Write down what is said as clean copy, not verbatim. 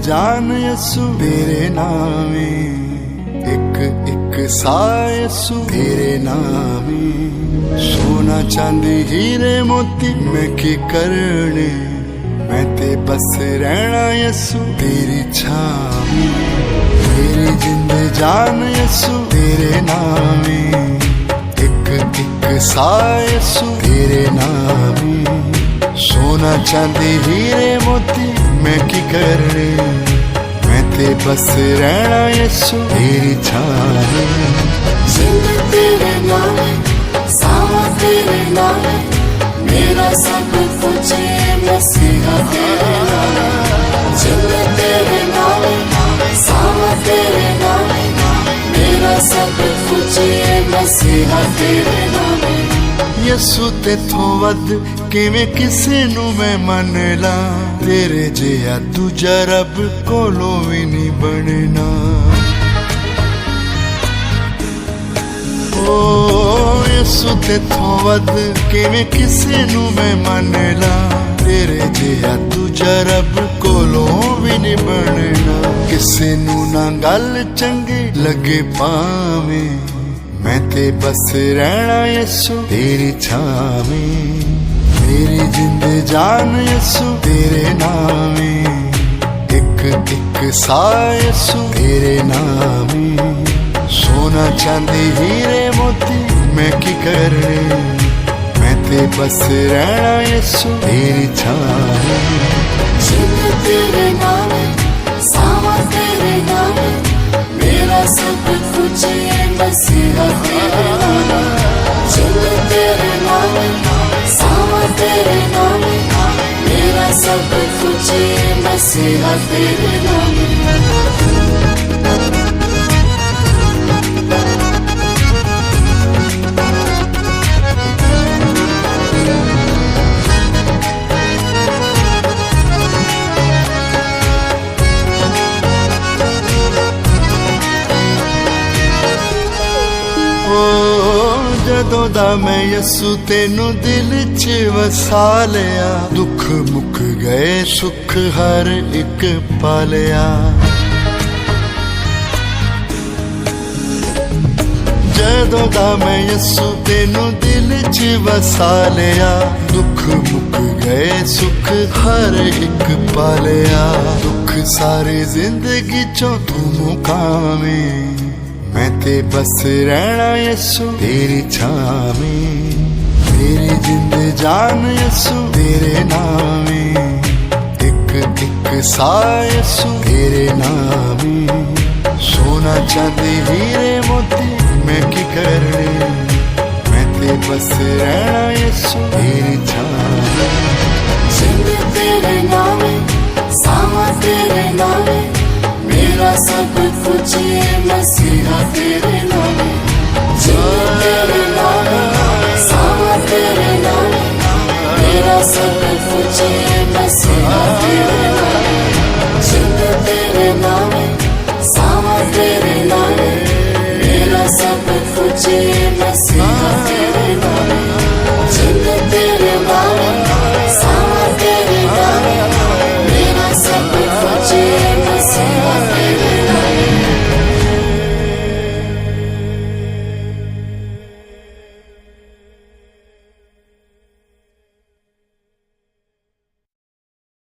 जान यसु तेरे नामे, एक एक सा यसु तेरे नामे। सोना चांदी हीरे मोती मैं की करने, मैं ते बस रहना यसु तेरी छावी। तेरी जिंद जान यसु तेरे नामे, एक एक सा यसु तेरे नामे। सोना चांदी हीरे मोती मैं की करने, मैं ते बस रहना यसु तेरी छावे। जिंद तेरे नाम, सावा तेरे नाम, मेरा सब कुछ मसीहा तेरे नाम। जिंद तेरे नाम, सावा तेरे नाम, मेरा सब कुछ मसीहा तेरे नाम। यसु तेथों वध किवें किसे नू मैं मन ला, तेरे जिहा दूजा रब कोलों भी नहीं बनना। ओ यसु तेथों वध किवें किसे नू मैं मन ला, तेरे जिहा दूजा रब कोलों भी नहीं बनना। किसे नू ना गल चंगी लगे पावें, मैं ते बस रहना यसु तेरी छावे। मेरी जिंद जान यसु तेरे नामे, एक एक सा यसु तेरे नामे। सोना चांदी हीरे मोती मैं की करने, मैं ते बस रहना यसु तेरी छावे। जिंद तेरे नाम, सावा तेरे नाम, मेरा सब कुछ मसीहा तेरे नाम। जिंद तेरे नाम, सावा तेरे नाम, मेरा सब कुछ मसीहा तेरे नाम। जदों दा मैं यसु तेनू दिल च वसा लिया, दुख मुक गए सुख हर एक पा लिया। जदों दा मैं यसु तेनू दिल च वसा लिया, दुख मुक गए सुख हर एक पा लिया। दुख सारी जिंदगी चों तू मुकावें, मैं ते बस रहना यसु तेरी छावे। मेरी जिंद जान यसु तेरे नामे, एक एक सा यसु तेरे नामे। सोना चांदी हीरे मोती मैं की करने, मैं ते बस रहना यसु तेरी छावे। जिंद तेरे नाम, सावा तेरे नाम, मेरा सब कुछ मसीहा तेरे नाम। जिंद तेरे नाम, सावा तेरे नाम, मेरा सब कुछ मसीहा तेरे नाम। जिंद तेरे नाम, सावा तेरे नाम, मेरा सब कुछ मसीहा